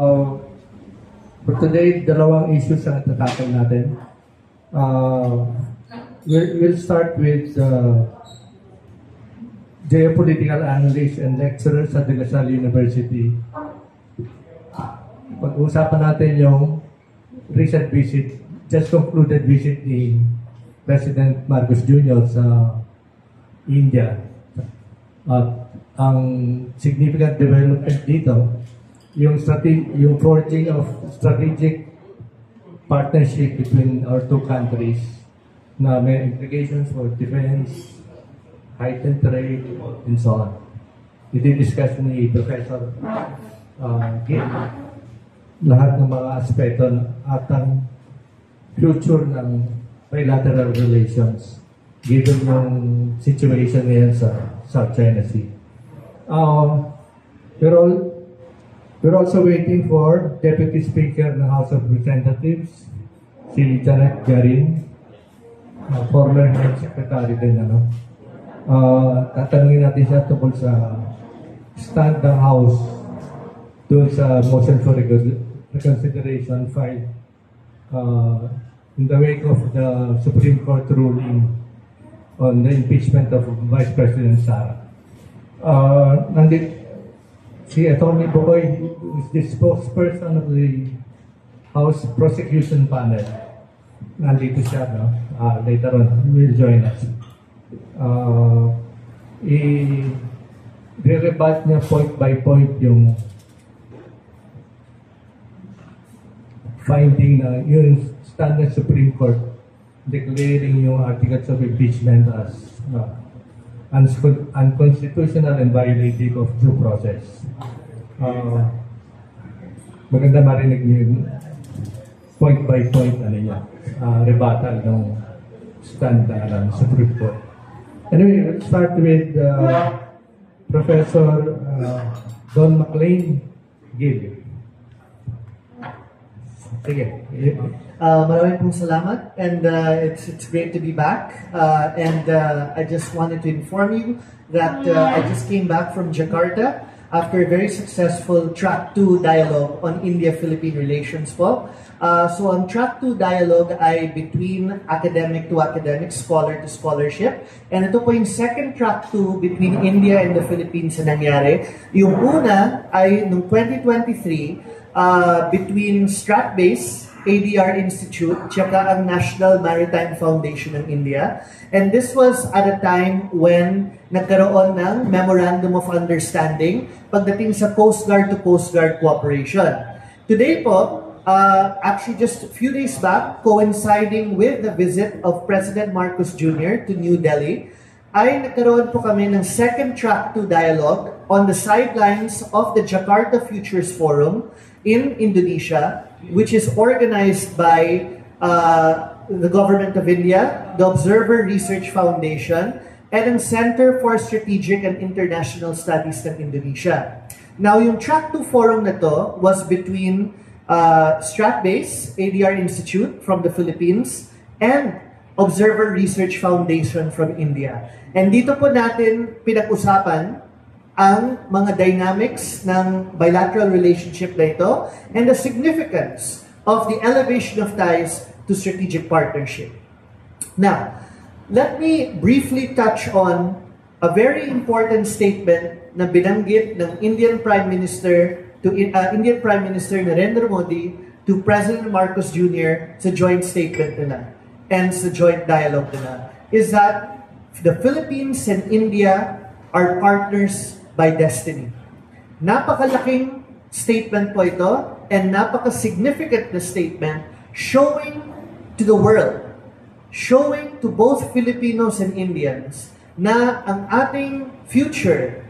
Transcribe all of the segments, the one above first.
For today, dalawang issues ang tatakal natin. We'll start with geopolitical analyst and lecturer sa De La Salle University. Pag-uusapan natin yung recent visit, just concluded visit ni President Marcos Jr. sa India. At ang significant development dito, yung forging of strategic partnership between our two countries na may implications for defense, heightened trade, and so on. I-discuss ni Professor Gil lahat ng mga aspeto at ang future ng bilateral relations given yung situation ngayon sa South China Sea. We're also waiting for Deputy Speaker ng House of Representatives, si Janet Garin, former Health Secretary din. Tatanungin natin siya tungkol sa stand ng House doon sa motion for reconsideration filed in the wake of the Supreme Court ruling on the impeachment of Vice President Sara. Si Atty. Boy is the spokesperson of the House Prosecution Panel. Nandito siya, no? Later on, will join us. I-rebat niya point by point yung finding na yung standard Supreme Court declaring yung articles of impeachment as unconstitutional and violative of due process. Maganda marinig niyo point by point rebuttal ng stand ng Supreme Court. Anyway, let's start with Professor Don McLean Gil. Sige. Maraming pong salamat, and it's great to be back, and I just wanted to inform you that I just came back from Jakarta after a very successful Track 2 dialogue on India-Philippine relations po. So ang Track 2 dialogue ay between academic to academic, scholar to scholarship, and ito po yung second Track 2 between India and the Philippines na nangyari. Yung una ay noong 2023 between Stratbase, ADR Institute, tsaka ang National Maritime Foundation ng India. And this was at a time when nagkaroon ng Memorandum of Understanding pagdating sa Coast Guard to Coast Guard cooperation. Today po, actually just a few days back, coinciding with the visit of President Marcos Jr. to New Delhi, ay nagkaroon po kami ng second Track 2 dialogue on the sidelines of the Jakarta Futures Forum in Indonesia, which is organized by the Government of India, the Observer Research Foundation, and the Center for Strategic and International Studies ng Indonesia. Now, yung Track 2 forum na to was between Stratbase, ADR Institute from the Philippines, and Observer Research Foundation from India. And dito po natin pinag-usapan ang mga dynamics ng bilateral relationship na ito and the significance of the elevation of ties to strategic partnership. Now, let me briefly touch on a very important statement na binanggit ng Indian Prime Minister Narendra Modi to President Marcos Jr. sa joint statement nila and sa joint dialogue nila, is that the Philippines and India are partners by destiny. Napakalaking statement po ito and napaka-significant na statement showing to the world, showing to both Filipinos and Indians na ang ating future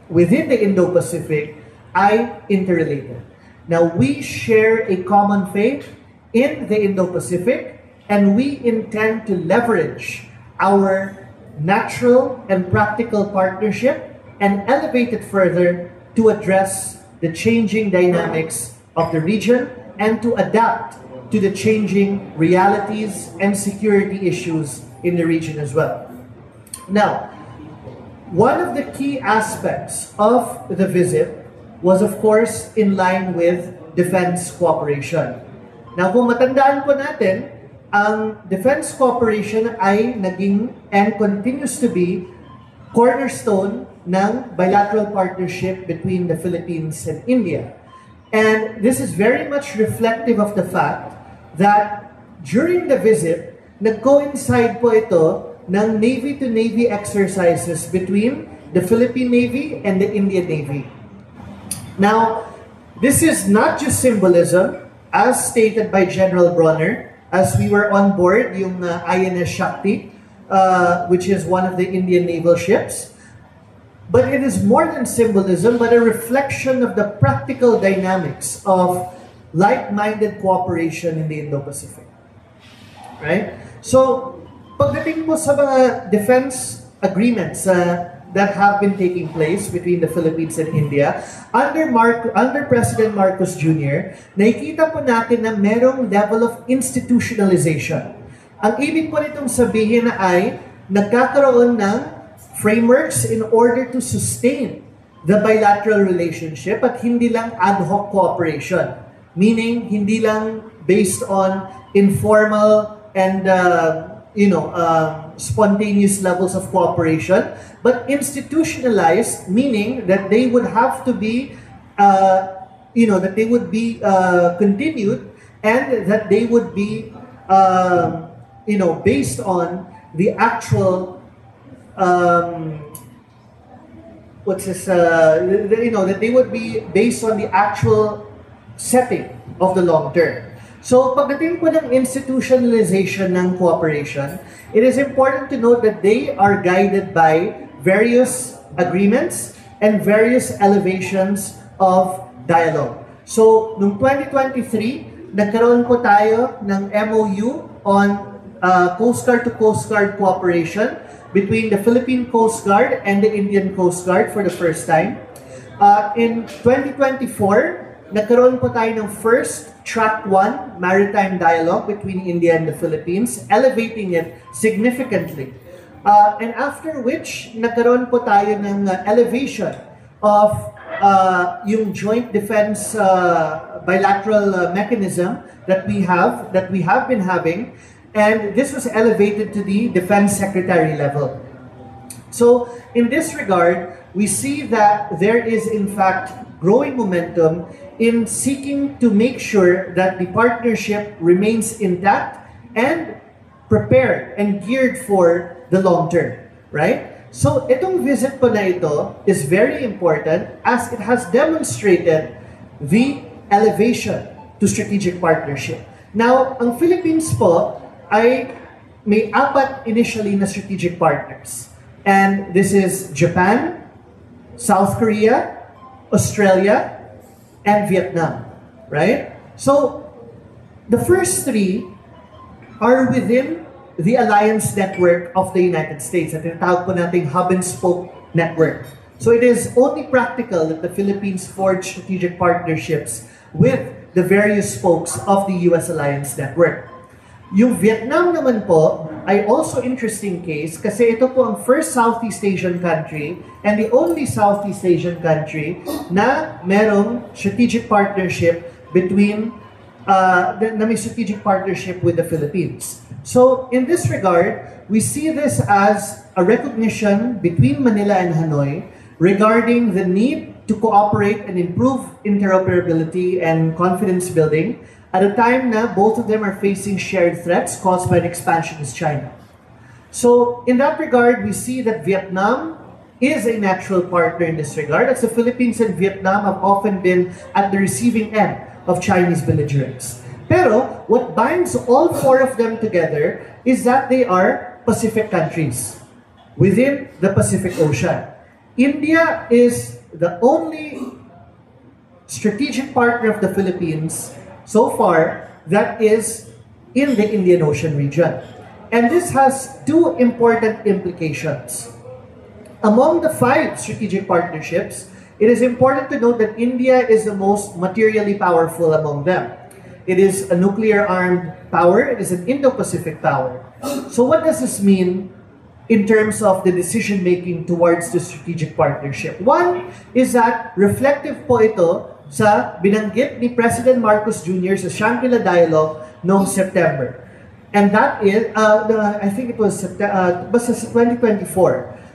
within the Indo-Pacific ay interrelated. Now, we share a common faith in the Indo-Pacific, and we intend to leverage our natural and practical partnership and elevate it further to address the changing dynamics of the region and to adapt to the changing realities and security issues in the region as well. Now, one of the key aspects of the visit was of course in line with defense cooperation. Now kung matandaan po natin, ang defense cooperation ay naging and continues to be cornerstone ng bilateral partnership between the Philippines and India. And this is very much reflective of the fact that during the visit, nag-coincide po ito ng Navy-to-Navy exercises between the Philippine Navy and the Indian Navy. Now, this is not just symbolism, as stated by General Bronner, as we were on board yung INS Shakti, which is one of the Indian naval ships. But it is more than symbolism, but a reflection of the practical dynamics of like-minded cooperation in the Indo-Pacific. Right? So, pagdating po sa mga defense agreements that have been taking place between the Philippines and India, under President Marcos Jr., nakikita po natin na merong level of institutionalization. Ang ibig po nitong sabihin na ay nagkakaroon ng frameworks in order to sustain the bilateral relationship at hindi lang ad hoc cooperation. Meaning, hindi lang based on informal and spontaneous levels of cooperation, but institutionalized, meaning that they would have to be, continued, and that they would be, based on the actual, that they would be based on the actual setting of the long term. So, pagdating po ng institutionalization ng cooperation, it is important to note that they are guided by various agreements and various elevations of dialogue. So, noong 2023, nagkaroon po tayo ng MOU on Coast Guard to Coast Guard cooperation between the Philippine Coast Guard and the Indian Coast Guard for the first time. In 2024, nagkaroon po tayo ng first Track 1 maritime dialogue between India and the Philippines, elevating it significantly. And after which, nagkaroon po tayo ng elevation of yung joint defense bilateral mechanism that we have been having, and this was elevated to the Defense Secretary level. So, in this regard, we see that there is in fact growing momentum in seeking to make sure that the partnership remains intact and prepared and geared for the long term, right? So, itong visit po na ito is very important as it has demonstrated the elevation to strategic partnership. Now, ang Philippines po ay may 4 initially na strategic partners. And this is Japan, South Korea, Australia, and Vietnam, right? So, the first 3 are within the alliance network of the United States at tinatawag po nating hub and spoke network. So, it is only practical that the Philippines forge strategic partnerships with the various spokes of the US alliance network. Yung Vietnam naman po ay also interesting case kasi ito po ang first Southeast Asian country and the only Southeast Asian country na merong strategic partnership between na may strategic partnership with the Philippines. So in this regard, we see this as a recognition between Manila and Hanoi regarding the need to cooperate and improve interoperability and confidence building at a time na both of them are facing shared threats caused by an expansionist China. So, in that regard, we see that Vietnam is a natural partner in this regard, as the Philippines and Vietnam have often been at the receiving end of Chinese belligerence. Pero, what binds all 4 of them together is that they are Pacific countries within the Pacific Ocean. India is the only strategic partner of the Philippines so far that is in the Indian Ocean region. And this has 2 important implications. Among the 5 strategic partnerships, it is important to note that India is the most materially powerful among them. It is a nuclear-armed power. It is an Indo-Pacific power. So what does this mean in terms of the decision-making towards the strategic partnership. One is that reflective po ito sa binanggit ni President Marcos Jr. sa Shangri-La Dialogue noong September. And that is, I think it was 2024,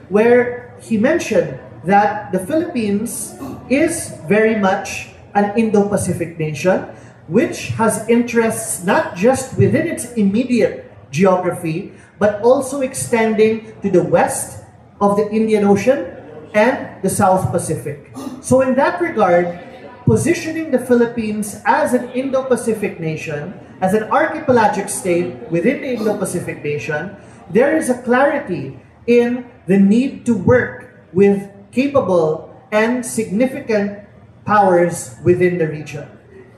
where he mentioned that the Philippines is very much an Indo-Pacific nation, which has interests not just within its immediate geography, but also extending to the west of the Indian Ocean and the South Pacific. So in that regard, positioning the Philippines as an Indo-Pacific nation, as an archipelagic state within the Indo-Pacific nation, there is a clarity in the need to work with capable and significant powers within the region.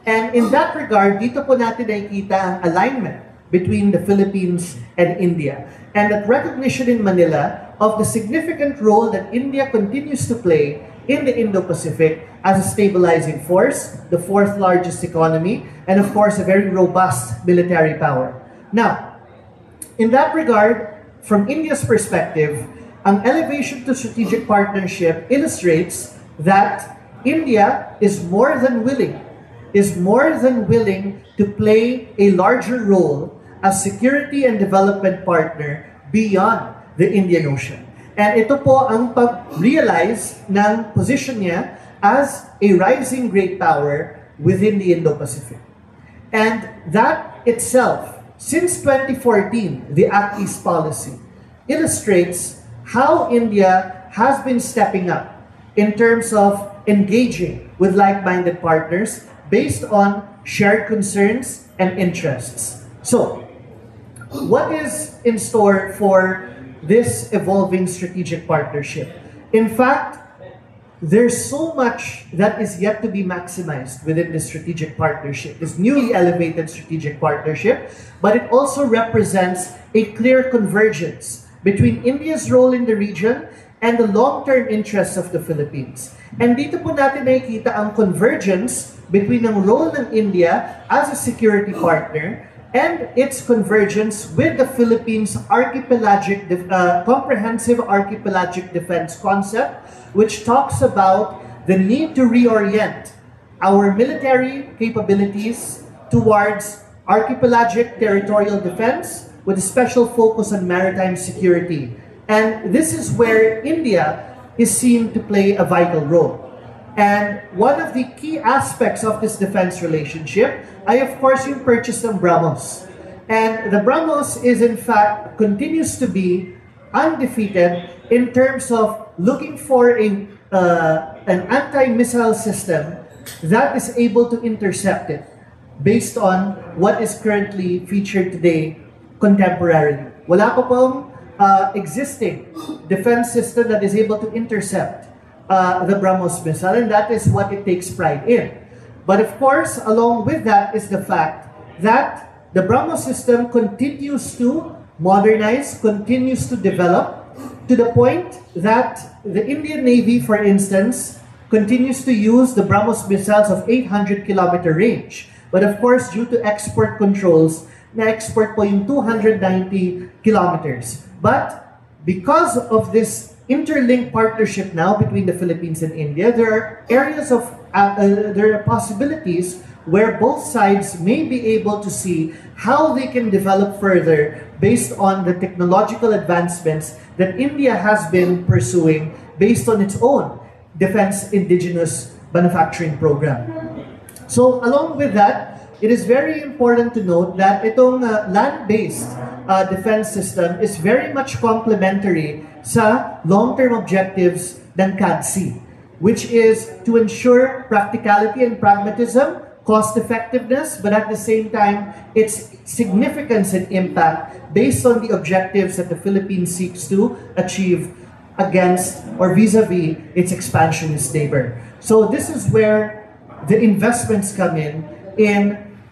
And in that regard, dito po natin nakikita ang alignment between the Philippines and India. And that recognition in Manila of the significant role that India continues to play in the Indo-Pacific as a stabilizing force, the fourth largest economy, and of course a very robust military power. Now, in that regard, from India's perspective, ang elevation to strategic partnership illustrates that India is more than willing to play a larger role as security and development partner beyond the Indian Ocean. And ito po ang pag-realize ng position niya as a rising great power within the Indo-Pacific. And that itself, since 2014, the Act East policy, illustrates how India has been stepping up in terms of engaging with like-minded partners based on shared concerns and interests. So, what is in store for this evolving strategic partnership? In fact, there's so much that is yet to be maximized within this strategic partnership, this newly elevated strategic partnership, but it also represents a clear convergence between India's role in the region and the long-term interests of the Philippines. And dito po natin nakikita ang convergence between ang role ng India as a security partner and its convergence with the Philippines' comprehensive archipelagic defense concept, which talks about the need to reorient our military capabilities towards archipelagic territorial defense with a special focus on maritime security. And this is where India is seen to play a vital role. And one of the key aspects of this defense relationship ay of course yung purchase ng BrahMos. And the BrahMos is in fact, continues to be undefeated in terms of looking for an anti-missile system that is able to intercept it based on what is currently featured today contemporarily. Wala pa pong existing defense system that is able to intercept the BrahMos missile, and that is what it takes pride in. But of course, along with that is the fact that the BrahMos system continues to modernize, continues to develop, to the point that the Indian Navy, for instance, continues to use the BrahMos missiles of 800-kilometer range. But of course, due to export controls, na-export po yung 290 kilometers. But because of this interlinked partnership now between the Philippines and India, there are areas of, there are possibilities where both sides may be able to see how they can develop further based on the technological advancements that India has been pursuing based on its own defense indigenous manufacturing program. So along with that, it is very important to note that itong land-based defense system is very much complementary sa long-term objectives ng CADC, which is to ensure practicality and pragmatism, cost-effectiveness, but at the same time, its significance and impact based on the objectives that the Philippines seeks to achieve against or vis-a-vis its expansionist neighbor. So this is where the investments come in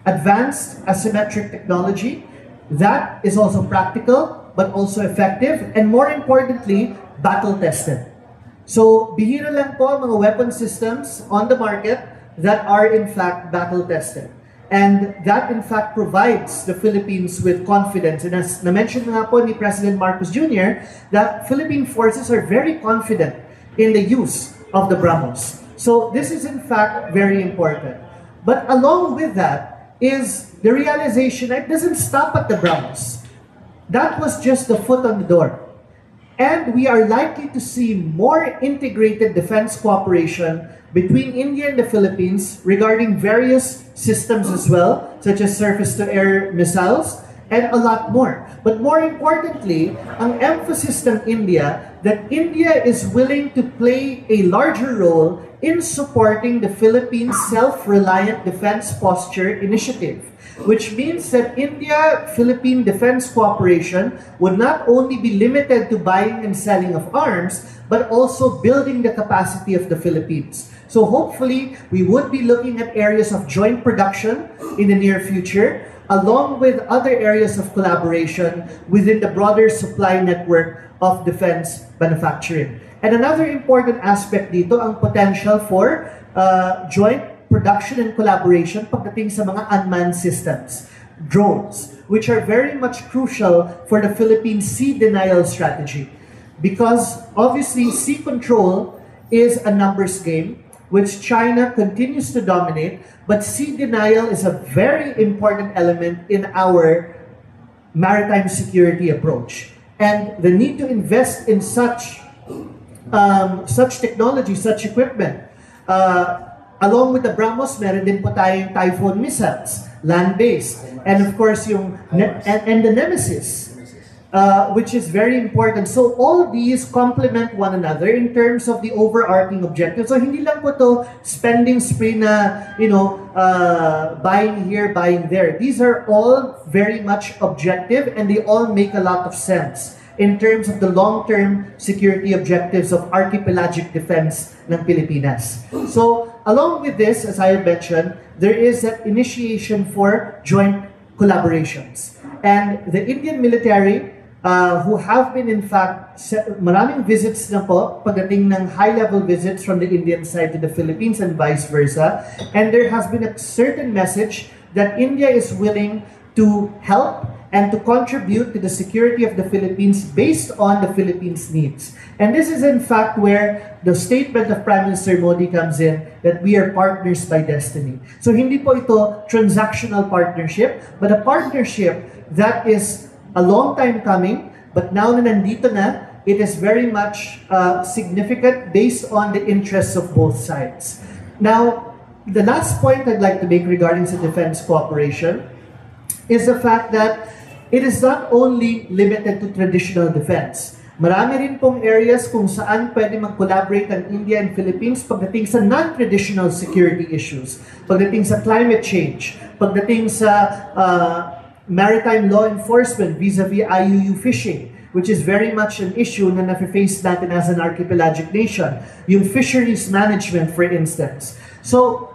advanced asymmetric technology that is also practical but also effective, and more importantly, battle-tested. So, bihira lang po ang mga weapon systems on the market that are in fact battle-tested. And that, in fact, provides the Philippines with confidence. And as na-mention nga po ni President Marcos Jr., that Philippine forces are very confident in the use of the BrahMos. So this is, in fact, very important. But along with that is the realization that it doesn't stop at the BrahMos. That was just the foot on the door. And we are likely to see more integrated defense cooperation between India and the Philippines regarding various systems as well, such as surface-to-air missiles, and a lot more. But more importantly, ang emphasis ng India that India is willing to play a larger role in supporting the Philippines' self-reliant defense posture initiative, which means that India-Philippine defense cooperation would not only be limited to buying and selling of arms, but also building the capacity of the Philippines. So hopefully, we would be looking at areas of joint production in the near future, along with other areas of collaboration within the broader supply network of defense manufacturing. And another important aspect dito, ang potential for joint production and collaboration pagdating sa mga unmanned systems, drones, which are very much crucial for the Philippine sea denial strategy. Because obviously, sea control is a numbers game, which China continues to dominate, but sea denial is a very important element in our maritime security approach. And the need to invest in such technology, such equipment. Along with the BrahMos, meron din po tayong Typhoon missiles, land-based. And of course, and the Nemesis, which is very important. So all these complement one another in terms of the overarching objective. So hindi lang po to spending spree na, buying here, buying there. These are all very much objective and they all make a lot of sense in terms of the long-term security objectives of archipelagic defense ng Pilipinas. So along with this, as I mentioned, there is that initiation for joint collaborations. And the Indian military, who have been in fact, maraming visits na po, pagdating ng high-level visits from the Indian side to the Philippines and vice versa. And there has been a certain message that India is willing to help and to contribute to the security of the Philippines based on the Philippines' needs. And this is in fact where the statement of Prime Minister Modi comes in, that we are partners by destiny. So hindi po ito transactional partnership, but a partnership that is a long time coming, but now na nandito na, it is very much significant based on the interests of both sides. Now, the last point I'd like to make regarding the defense cooperation is the fact that it is not only limited to traditional defense. Marami rin pong areas kung saan pwede mag-collaborate ang India and Philippines pagdating sa non-traditional security issues, pagdating sa climate change, pagdating sa maritime law enforcement vis-a-vis IUU fishing, which is very much an issue na nafe-face natin as an archipelagic nation. Yung fisheries management, for instance. So,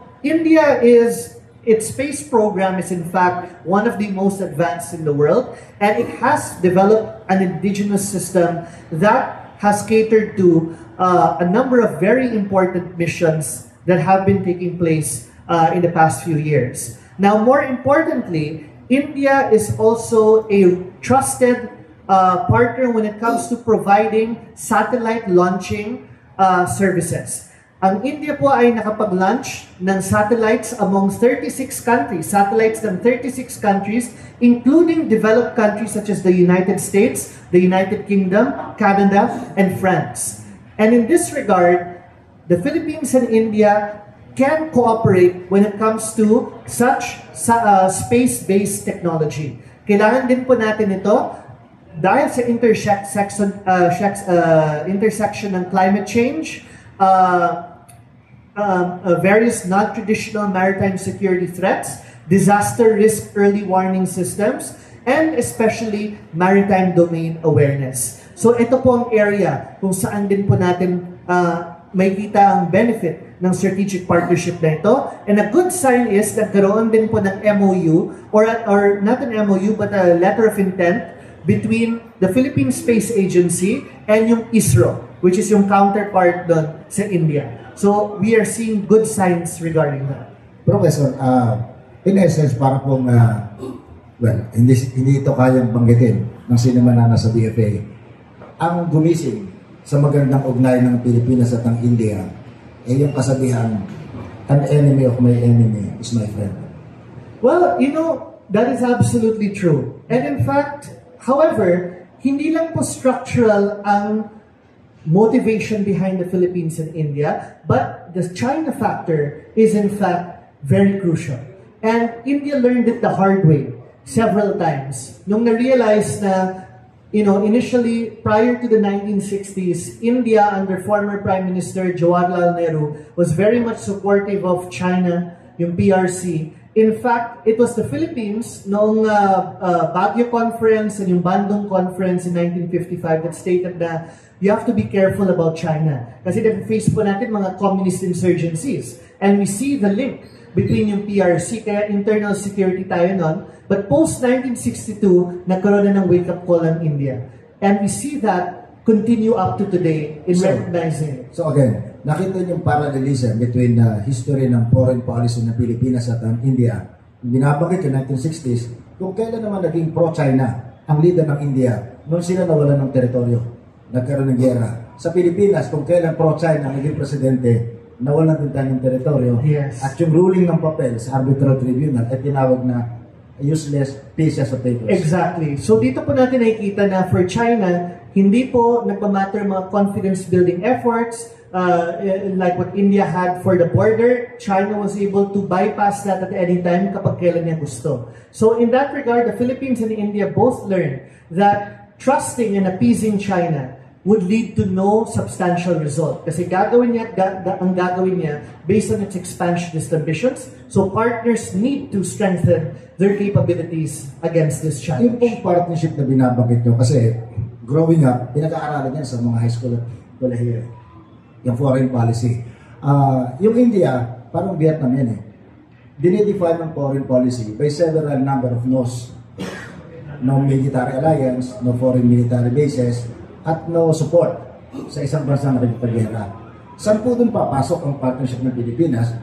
its space program is in fact one of the most advanced in the world, and it has developed an indigenous system that has catered to a number of very important missions that have been taking place in the past few years. Now, more importantly, India is also a trusted partner when it comes to providing satellite launching services. Ang India po ay nakapag-launch ng satellites among 36 countries, satellites ng 36 countries, including developed countries such as the United States, the United Kingdom, Canada, and France. And in this regard, the Philippines and India can cooperate when it comes to such space-based technology. Kailangan din po natin ito dahil sa intersection ng climate change, various non-traditional maritime security threats, disaster risk early warning systems, and especially maritime domain awareness. So ito po ang area kung saan din po natin may kita ang benefit ng strategic partnership na ito. And a good sign is nagkaroon din po ng MOU, or not an MOU, but a letter of intent between the Philippine Space Agency and yung ISRO, which is yung counterpart doon sa India. So we are seeing good signs regarding that. Professor, in essence, para pong, well, hindi ito kayang banggitin ng sino man na nasa DFA. Ang gumising sa magandang ugnay ng Pilipinas at ng India ay yung kasabihan, an enemy of my enemy is my friend. Well, you know, that is absolutely true. And in fact, however, hindi lang po structural ang motivation behind the Philippines and India, but the China factor is in fact very crucial. And India learned it the hard way several times. Nung na-realize na, you know, initially, prior to the 1960s, India under former Prime Minister Jawaharlal Nehru was very much supportive of China, yung PRC. In fact, it was the Philippines noong Baguio Conference and yung Bandung Conference in 1955 that stated that you have to be careful about China. Kasi na-face po natin mga communist insurgencies. And we see the link between yung PRC, kaya internal security tayo nun. But post-1962, nagkaroon na ng wake-up call ng India. And we see that continue up to today in recognizing it. So again, nakita niyo yung parallelism between history ng foreign policy ng Pilipinas at ng India. Binabagit yung 1960s, kung kailan naman naging pro-China ang leader ng India, noon sila nawalan ng teritoryo, nagkaroon ng giyera. Sa Pilipinas, kung kailan pro-China naging presidente, nawalan din tayo ng teritoryo. Yes. At yung ruling ng papel sa arbitral tribunal ay tinawag na useless pieces of paper. Exactly. So dito po natin nakikita na for China, hindi po nagmamatter mga confidence-building efforts like what India had for the border. China was able to bypass that at any time kapag kailan niya gusto. So in that regard, the Philippines and India both learned that trusting and appeasing China would lead to no substantial result. Kasi gagawin niya, ang gagawin niya based on its expansionist ambitions. So partners need to strengthen their capabilities against this challenge. Yung pong partnership na binabagit nyo, kasi growing up, pinag-aaralan yan sa mga high school at kolehiyo. Yung foreign policy. Yung India, parang Vietnam yan eh. Dinidefine ng foreign policy by several number of no's. No military alliance, no foreign military bases, at no support sa isang bansang nakikipag-gera. Saan po doon papasok ang partnership ng Pilipinas?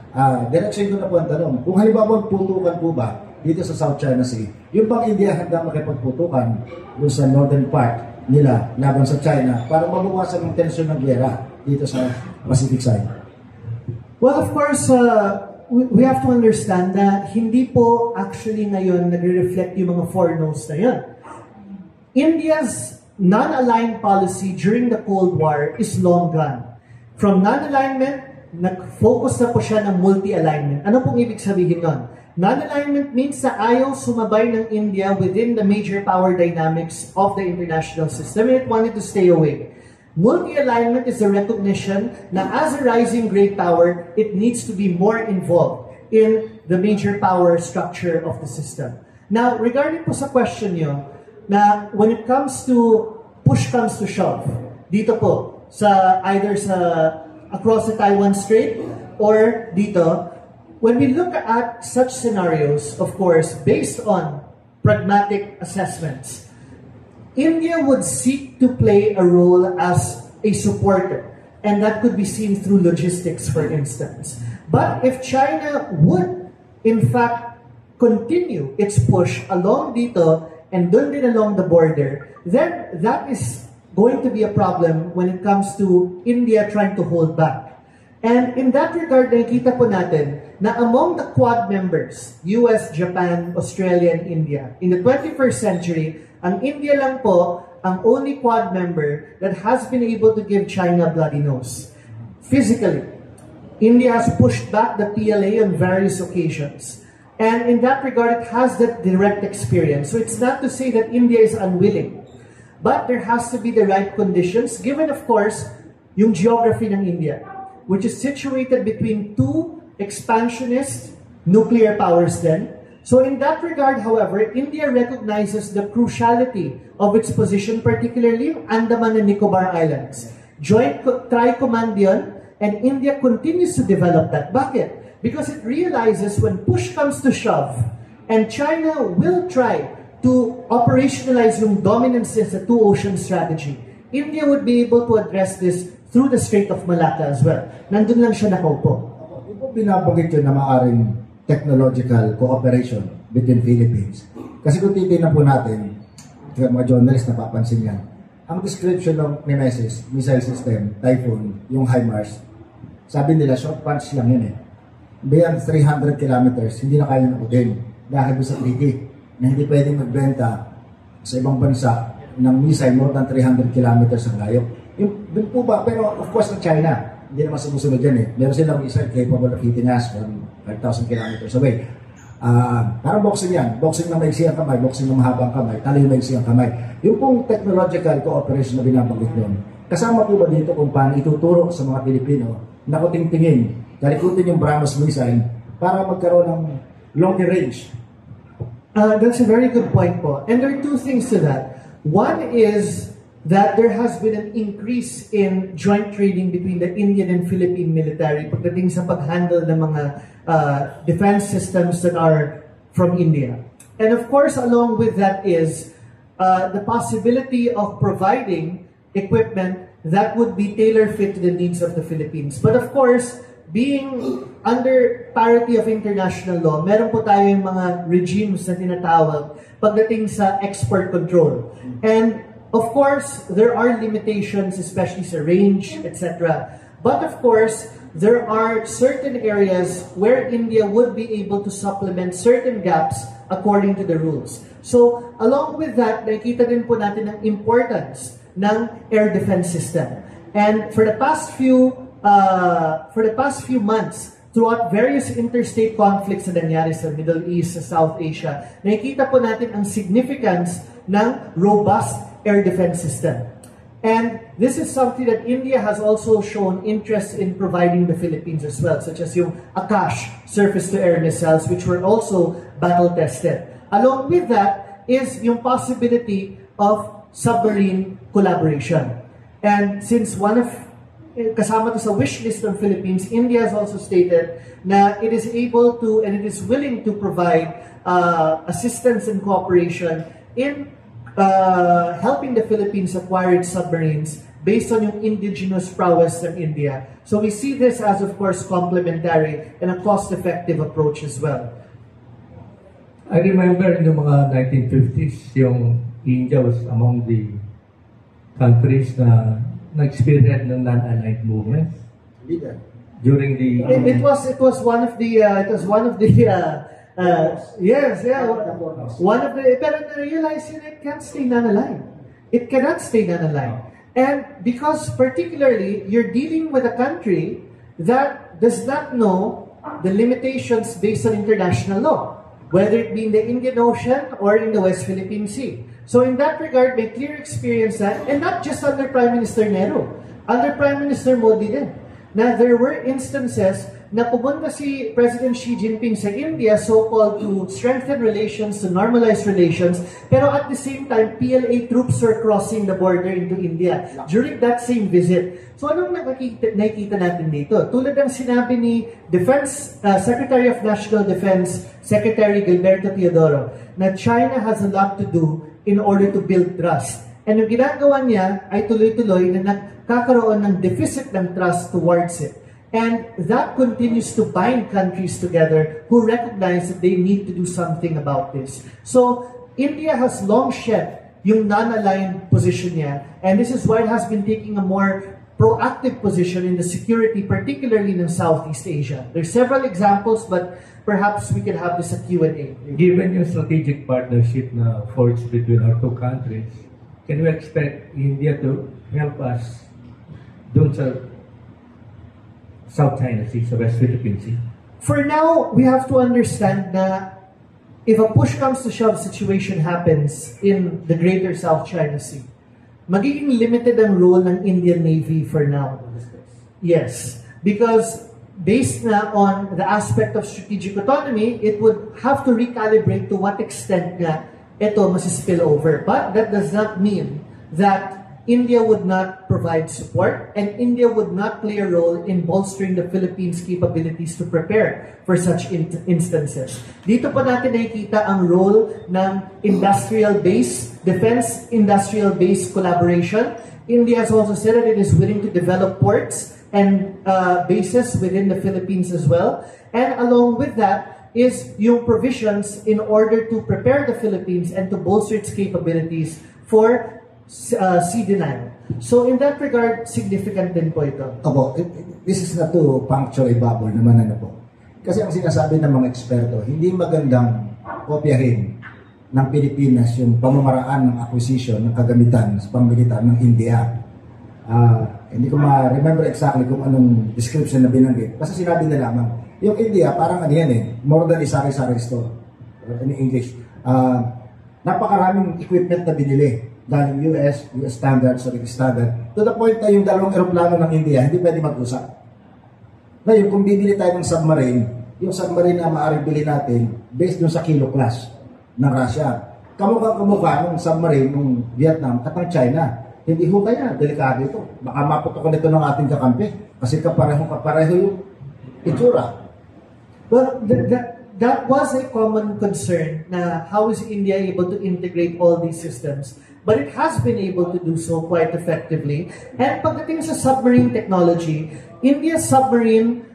Diretso ko na po ang tanong. Kung halimbawa putukan po ba dito sa South China Sea, yung bang India handa makipagputukan doon sa northern part nila laban sa China para mabawasan ng tensyon ng gera dito sa Pacific side? Well, of course, we have to understand na hindi po actually ngayon nagre-reflect yung mga four no's na yun. India's non-aligned policy during the Cold War is long gone. From non-alignment, nag-focus na po siya ng multi-alignment. Ano pong ibig sabihin nun? Non-alignment means na ayaw sumabay ng India within the major power dynamics of the international system and it wanted to stay away. Multi-alignment is the recognition na as a rising great power, it needs to be more involved in the major power structure of the system. Now, regarding po sa question nyo, na when it comes to push comes to shove, dito po, sa either sa across the Taiwan Strait or dito, when we look at such scenarios, of course, based on pragmatic assessments, India would seek to play a role as a supporter, and that could be seen through logistics, for instance. But if China would, in fact, continue its push along dito, and doon din along the border, then that is going to be a problem when it comes to India trying to hold back. And in that regard, nakikita po natin na among the Quad members, US, Japan, Australia, and India, in the 21st century, ang India lang po ang only Quad member that has been able to give China bloody nose. Physically, India has pushed back the PLA on various occasions. And in that regard, it has that direct experience. So it's not to say that India is unwilling. But there has to be the right conditions, given, of course, yung geography ng India, which is situated between two expansionist nuclear powers then. So in that regard, however, India recognizes the cruciality of its position, particularly Andaman and Nicobar Islands. Joint Tri-Command yun, and India continues to develop that. Bakit? Because it realizes when push comes to shove, and China will try to operationalize yung dominance as a two-ocean strategy, India would be able to address this through the Strait of Malacca as well. Nandun lang siya nakaupo. Di ba binabagit yun na maaaring technological cooperation between Philippines. Kasi kung titignan po natin, mga journalists napapansin yan, ang description ng Nemesis, missile system, Typhoon, yung HIMARS, sabi nila, short punch lang yun eh. Beyond 300 kilometers, hindi na kaya nakutin dahil sa treaty na hindi pwedeng magbenta sa ibang bansa ng missile more than 300 kilometers ang layo. Doon po ba, pero of course na China, hindi naman sumusunod yan eh. Meron silang missile capable of hitting us from 5,000 kilometers away. Parang boxing yan. Boxing na maiksi ang kamay, boxing na mahabang kamay, talo yung maiksi ang kamay. Yung pong technological cooperation na binabanggit nun, kasama po ba dito kung paano ituturo sa mga Pilipino na kuting-tingin, kalikutin yung BrahMos missile para magkaroon ng longer range? That's a very good point po. And there are two things to that. One is that there has been an increase in joint training between the Indian and Philippine military pagdating sa pag-handle ng mga defense systems that are from India. And of course, along with that is the possibility of providing equipment that would be tailor-fit to the needs of the Philippines. But of course, being under parity of international law, meron po tayo yung mga regimes na tinatawag pagdating sa export control. And of course, there are limitations, especially sa range, etc. But of course, there are certain areas where India would be able to supplement certain gaps according to the rules. So, along with that, nakikita din po natin ang importance ng air defense system. And for the past few months, throughout various interstate conflicts na nangyari sa Middle East, sa South Asia, nakikita po natin ang significance ng robust air defense system. And this is something that India has also shown interest in providing the Philippines as well, such as yung Akash surface-to-air missiles, which were also battle-tested. Along with that is yung possibility of submarine collaboration. And since kasama to sa wish list ng Philippines, India has also stated na it is able to and it is willing to provide assistance and cooperation in helping the Philippines acquire its submarines based on yung indigenous prowess ng India. So we see this as, of course, complementary and a cost-effective approach as well. I remember in the mga 1950s, yung India was among the countries na na-experience ng non-aligned movement during the it was one of the one of the pero na-realize yun, it can't stay non-aligned. It cannot stay non-aligned. And because particularly you're dealing with a country that does not know the limitations based on international law, whether it be in the Indian Ocean or in the West Philippine Sea. So in that regard, may clear experience that, and not just under Prime Minister Nehru, under Prime Minister Modi din, na there were instances na pumunta si President Xi Jinping sa India, so-called to strengthen relations, to normalize relations, pero at the same time, PLA troops were crossing the border into India during that same visit. So anong nakikita natin dito? Tulad ng sinabi ni Secretary of National Defense, Secretary Gilberto Teodoro, na China has a lot to do in order to build trust. And yung ginagawa niya ay tuloy-tuloy na nagkakaroon ng deficit ng trust towards it. And that continues to bind countries together who recognize that they need to do something about this. So, India has long shed yung non-aligned position niya, and this is why it has been taking a more proactive position in the security, particularly in Southeast Asia. There's several examples, but perhaps we can have this a Q&A. Given yung strategic partnership na forged between our two countries, can we expect India to help us doon sa South China Sea, sa West Philippine Sea? For now, we have to understand that if a push comes to shove situation happens in the greater South China Sea, magiging limited ang role ng Indian Navy for now. Yes, because based na on the aspect of strategic autonomy, it would have to recalibrate to what extent nga ito masispill over. But that does not mean that India would not provide support and India would not play a role in bolstering the Philippines' capabilities to prepare for such instances. Dito pa natin nakikita ang role ng defense industrial base collaboration. India has also said that it is willing to develop ports and bases within the Philippines as well. And along with that, is yung provisions in order to prepare the Philippines and to bolster its capabilities for sea denial. So in that regard, significant din po ito. Opo, this is not to puncture a bubble naman po. Kasi ang sinasabi ng mga eksperto, hindi magandang kopyahin ng Pilipinas yung pamamaraan ng acquisition ng kagamitan sa pamilitar ng India. Hindi ko ma-remember exactly kung anong description na binanggit. Kasi sinabi na lamang, yung India parang ano yan more than a sari-sari store in English. Napakaraming equipment na binili galing US standard, to the point na yung dalawang eroplano ng India hindi pwede mag-usap. Ngayon, kung bibili tayo ng submarine, yung submarine na maaaring bili natin based dun sa kilo class ng Russia. Kamukha ng submarine ng Vietnam at ng China. Hindi ho kaya, delikado ito. Baka maputokan ito ng ating kakampi kasi kapareho yung itsura. Well, that was a common concern na how is India able to integrate all these systems? But it has been able to do so quite effectively. And pagdating sa submarine technology, India's submarine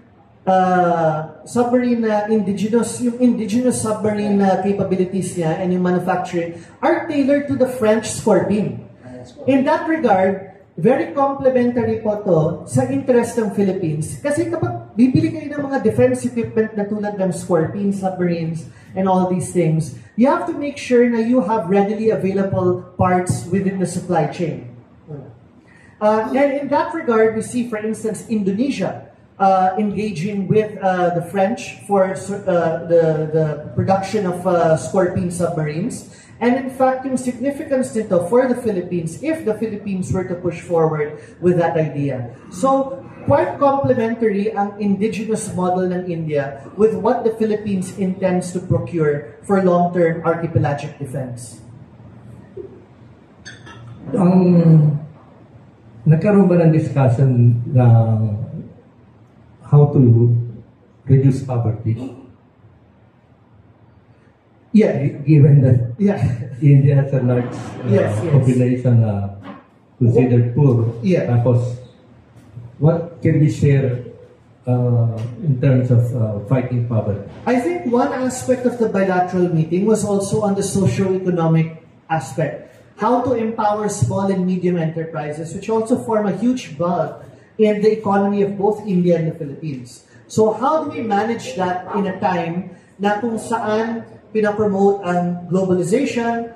indigenous submarine capabilities niya and yung manufacturing are tailored to the French Scorpene. In that regard, very complementary po to sa interest ng Philippines. Kasi kapag bibili kayo ng mga defense equipment na tulad ng Scorpene submarines and all these things, you have to make sure na you have readily available parts within the supply chain. And in that regard, we see, for instance, Indonesia engaging with the French for the production of Scorpene submarines. And in fact, yung significance nito for the Philippines, if the Philippines were to push forward with that idea. So, quite complementary ang indigenous model ng India with what the Philippines intends to procure for long-term archipelagic defense. Nagkaroon ba ng discussion na how to reduce poverty? Yeah. Given that India has a large Yes. population considered poor. Yeah. Tapos, what can we share in terms of fighting poverty? I think one aspect of the bilateral meeting was also on the socio-economic aspect. How to empower small and medium enterprises, which also form a huge bulk in the economy of both India and the Philippines. So how do we manage that in a time na kung saan pinapromote ang globalization,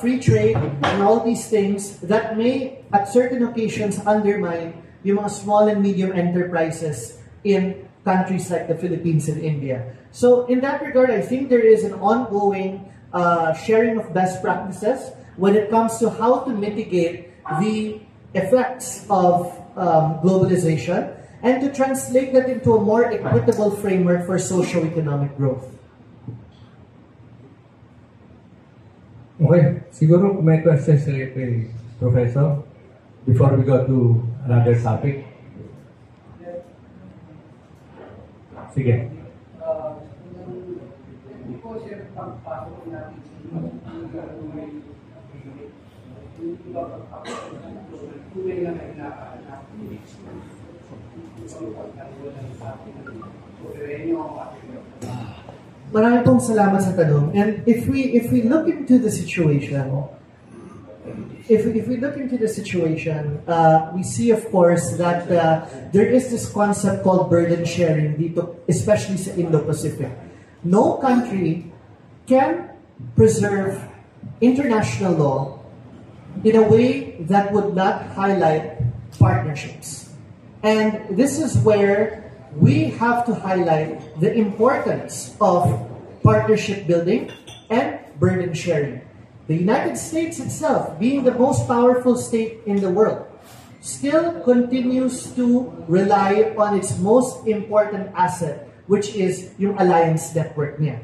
free trade, and all these things that may, at certain occasions, undermine yung mga small and medium enterprises in countries like the Philippines and India. So in that regard, I think there is an ongoing sharing of best practices when it comes to how to mitigate the effects of globalization and to translate that into a more equitable framework for socio-economic growth. Okay, siguro may questions kay Professor before we go to another topic. Sige. Maraming pong salamat sa tanong. And if we look into the situation, we see of course that there is this concept called burden sharing dito, especially sa Indo-Pacific. No country can preserve international law in a way that would not highlight partnerships. And this is where we have to highlight the importance of partnership building and burden sharing. The United States itself, being the most powerful state in the world, still continues to rely on its most important asset, which is yung alliance network niya.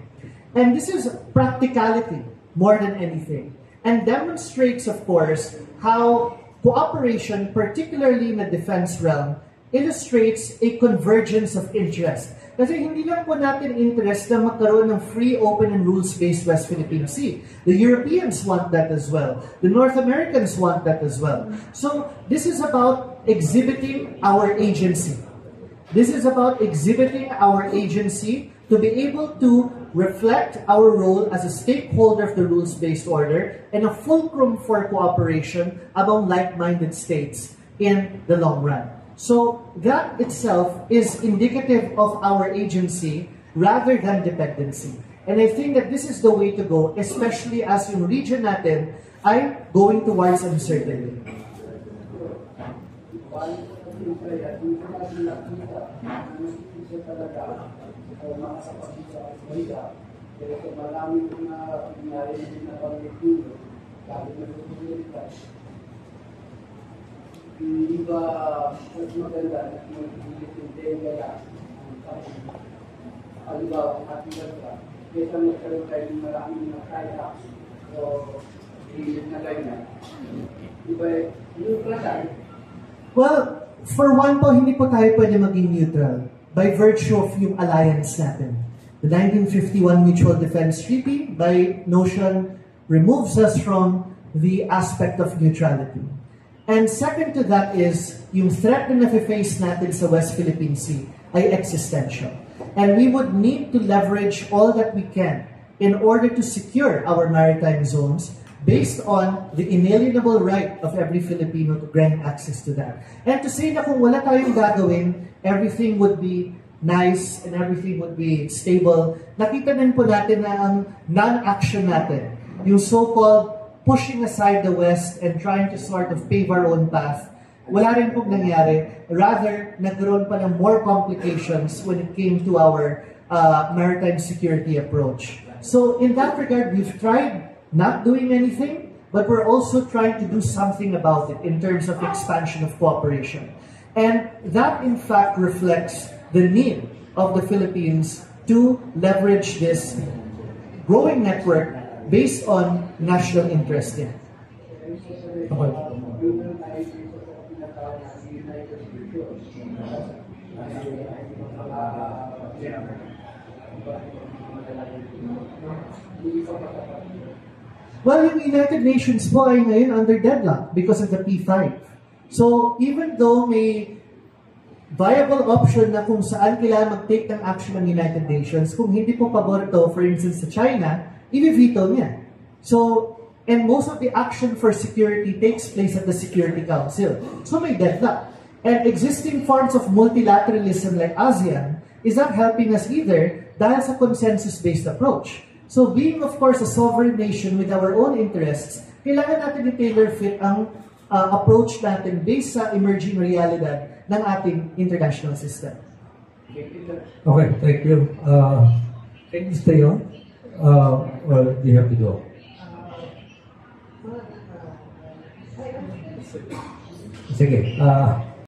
And this is practicality more than anything, and demonstrates, of course, how cooperation, particularly in the defense realm, illustrates a convergence of interest. Kasi hindi lang po natin interest na magkaroon ng free, open, and rules-based West Philippine Sea. The Europeans want that as well. The North Americans want that as well. So, this is about exhibiting our agency. This is about exhibiting our agency to be able to reflect our role as a stakeholder of the rules-based order and a fulcrum for cooperation among like-minded states in the long run. So that itself is indicative of our agency rather than dependency. And I think that this is the way to go, especially as yung region natin ay going towards uncertainty. Hindi ba mas maganda na mag-ilit yung tenga halimbawa, katigal ka, kesa magkaroon tayo ng maraming mga kaya o ilit na ganyan. Di ba, neutral lang? Well, for one po, hindi po tayo pwede maging neutral by virtue of yung alliance natin. The 1951 Mutual Defense Treaty, by notion, removes us from the aspect of neutrality. And second to that is, yung threat na nafe-face natin sa West Philippine Sea ay existential. And we would need to leverage all that we can in order to secure our maritime zones based on the inalienable right of every Filipino to grant access to that. And to say na kung wala tayong gagawin, everything would be nice and everything would be stable. Nakita din po natin na ang non-action natin, yung so-called pushing aside the West and trying to sort of pave our own path, wala rin pong nangyari. Rather, nagkaroon pa ng more complications when it came to our maritime security approach. So in that regard, we've tried not doing anything, but we're also trying to do something about it in terms of expansion of cooperation. And that, in fact, reflects the need of the Philippines to leverage this growing network based on national interest in. Well, yung United Nations po ay ngayon under deadlock because of the P5. So, even though may viable option na kung saan kailangan mag-take ng action ng United Nations, kung hindi po pabor ito, for instance, sa China, i-veto niya. So, and most of the action for security takes place at the Security Council. So may deadlock. And existing forms of multilateralism like ASEAN is not helping us either dahil sa consensus-based approach. So being, of course, a sovereign nation with our own interests, kailangan natin i-tailor fit ang approach natin based sa emerging realidad ng ating international system. Okay, thank you. Can you stay on? Or do you have to go? Sige.